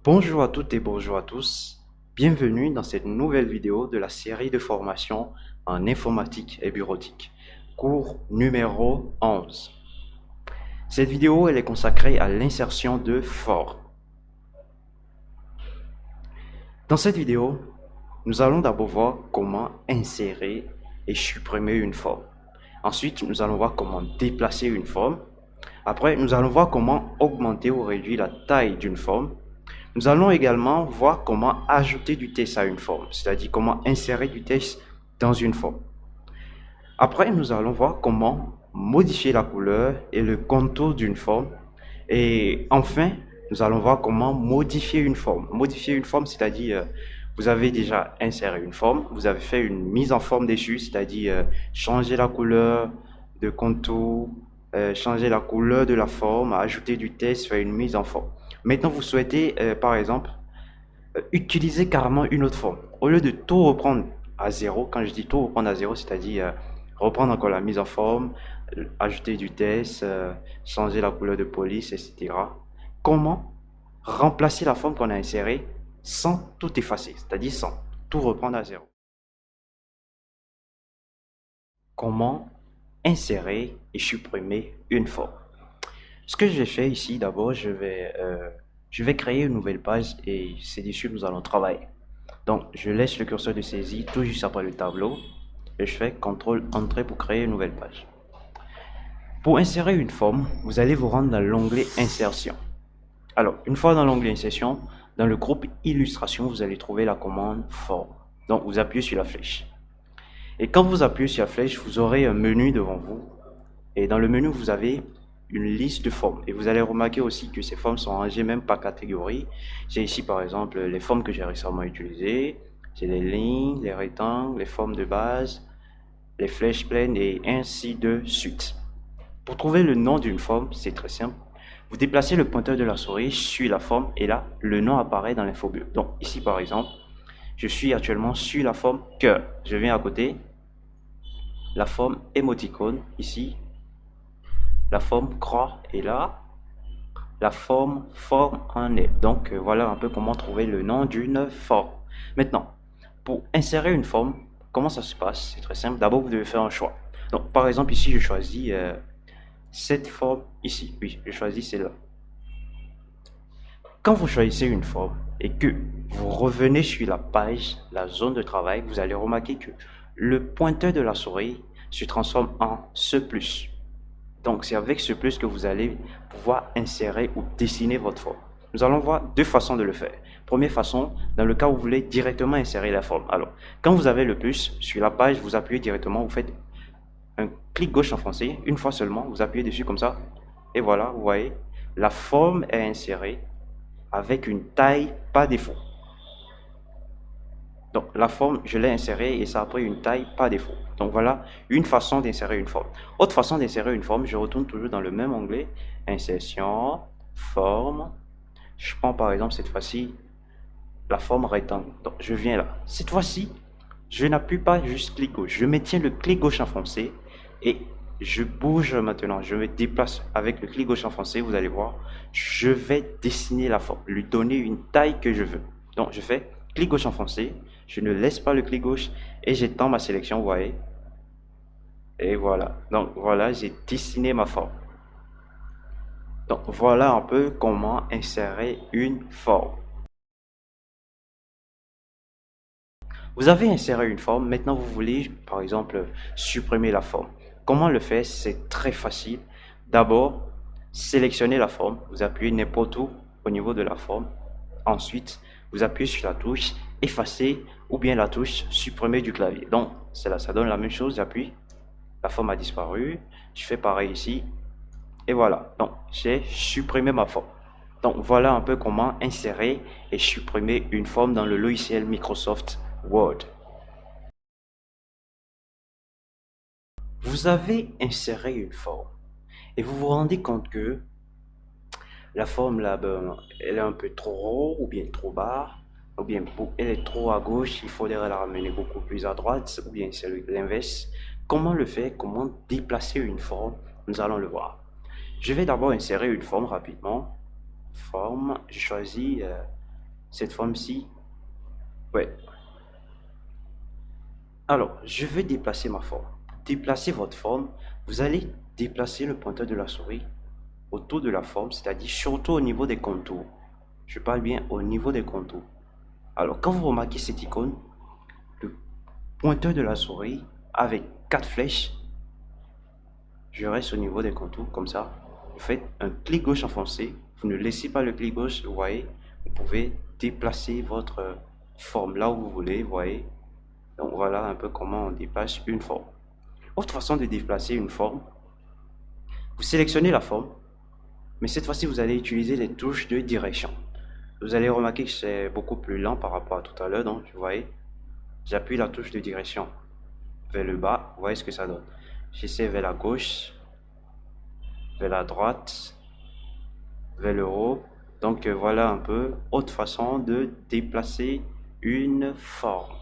Bonjour à toutes et bonjour à tous. Bienvenue dans cette nouvelle vidéo de la série de formation en informatique et bureautique, cours numéro 11. Cette vidéo elle est consacrée à l'insertion de formes. Dans cette vidéo, nous allons d'abord voir comment insérer et supprimer une forme. Ensuite, nous allons voir comment déplacer une forme. Après, nous allons voir comment augmenter ou réduire la taille d'une forme. Nous allons également voir comment ajouter du texte à une forme, c'est-à-dire comment insérer du texte dans une forme. Après, nous allons voir comment modifier la couleur et le contour d'une forme. Et enfin, nous allons voir comment modifier une forme. Modifier une forme, c'est-à-dire, vous avez déjà inséré une forme, vous avez fait une mise en forme dessus, c'est-à-dire changer la couleur de contour, changer la couleur de la forme, ajouter du texte, faire une mise en forme. Maintenant, vous souhaitez, par exemple, utiliser carrément une autre forme. Au lieu de tout reprendre à zéro, quand je dis tout reprendre à zéro, c'est-à-dire reprendre encore la mise en forme, ajouter du texte, changer la couleur de police, etc. Comment remplacer la forme qu'on a insérée sans tout effacer, c'est-à-dire sans tout reprendre à zéro. Comment insérer et supprimer une forme. Ce que je vais faire ici, d'abord, je vais créer une nouvelle page et c'est dessus que nous allons travailler. Donc, je laisse le curseur de saisie tout juste après le tableau et je fais CTRL Entrée pour créer une nouvelle page. Pour insérer une forme, vous allez vous rendre dans l'onglet Insertion. Alors, une fois dans l'onglet Insertion, dans le groupe Illustration, vous allez trouver la commande Forme. Donc, vous appuyez sur la flèche. Et quand vous appuyez sur la flèche, vous aurez un menu devant vous. Et dans le menu, vous avez une liste de formes. Et vous allez remarquer aussi que ces formes sont rangées même par catégorie. J'ai ici par exemple les formes que j'ai récemment utilisées. J'ai les lignes, les rectangles, les formes de base, les flèches pleines et ainsi de suite. Pour trouver le nom d'une forme, c'est très simple. Vous déplacez le pointeur de la souris sur la forme et là, le nom apparaît dans l'infobio. Donc ici par exemple, je suis actuellement sur la forme cœur. Je viens à côté, la forme émoticône ici, la forme croix est là, la forme en est. Donc voilà un peu comment trouver le nom d'une forme. Maintenant, pour insérer une forme, comment ça se passe? C'est très simple. D'abord, vous devez faire un choix. Donc par exemple ici, je choisis cette forme ici. Oui, je choisis celle-là. Quand vous choisissez une forme et que vous revenez sur la page, la zone de travail, vous allez remarquer que le pointeur de la souris se transforme en ce plus. Donc, c'est avec ce plus que vous allez pouvoir insérer ou dessiner votre forme. Nous allons voir deux façons de le faire. Première façon, dans le cas où vous voulez directement insérer la forme. Alors, quand vous avez le plus sur la page, vous appuyez directement, vous faites un clic gauche enfoncé, une fois seulement, vous appuyez dessus comme ça. Et voilà, vous voyez, la forme est insérée avec une taille par défaut. Donc la forme, je l'ai insérée et ça a pris une taille par défaut. Donc voilà une façon d'insérer une forme. Autre façon d'insérer une forme, je retourne toujours dans le même onglet, insertion, forme. Je prends par exemple cette fois-ci la forme rectangle. Donc je viens là. Cette fois-ci, je n'appuie pas juste clic gauche. Je maintiens le clic gauche enfoncé et je bouge maintenant. Je me déplace avec le clic gauche enfoncé. Vous allez voir, je vais dessiner la forme, lui donner une taille que je veux. Donc je fais clic gauche enfoncé. Je ne laisse pas le clic gauche et j'étends ma sélection, vous voyez. Et voilà. Donc voilà, j'ai dessiné ma forme. Donc voilà un peu comment insérer une forme. Vous avez inséré une forme, maintenant vous voulez par exemple supprimer la forme. Comment le faire? C'est très facile. D'abord, sélectionnez la forme, vous appuyez n'importe où au niveau de la forme. Ensuite, vous appuyez sur la touche effacer ou bien la touche supprimer du clavier. Donc, là, ça donne la même chose, j'appuie, la forme a disparu, je fais pareil ici, et voilà. Donc, j'ai supprimé ma forme. Donc, voilà un peu comment insérer et supprimer une forme dans le logiciel Microsoft Word. Vous avez inséré une forme et vous vous rendez compte que la forme là, ben, elle est un peu trop haut ou bien trop bas, ou bien elle est trop à gauche, il faudrait la ramener beaucoup plus à droite, ou bien c'est l'inverse. Comment le faire? Comment déplacer une forme? Nous allons le voir. Je vais d'abord insérer une forme rapidement. Forme, je choisis Cette forme-ci, ouais. Alors, je vais déplacer ma forme. Déplacer votre forme, vous allez déplacer le pointeur de la souris autour de la forme, c'est-à-dire surtout au niveau des contours. Je parle bien au niveau des contours. Alors, quand vous remarquez cette icône, le pointeur de la souris avec quatre flèches, je reste au niveau des contours comme ça. Vous faites un clic gauche enfoncé, vous ne laissez pas le clic gauche, vous voyez, vous pouvez déplacer votre forme là où vous voulez, vous voyez. Donc voilà un peu comment on déplace une forme. Autre façon de déplacer une forme, vous sélectionnez la forme, mais cette fois-ci vous allez utiliser les touches de direction. Vous allez remarquer que c'est beaucoup plus lent par rapport à tout à l'heure, donc vous voyez, j'appuie la touche de direction vers le bas, vous voyez ce que ça donne. J'essaie vers la gauche, vers la droite, vers le haut. Donc voilà un peu autre façon de déplacer une forme.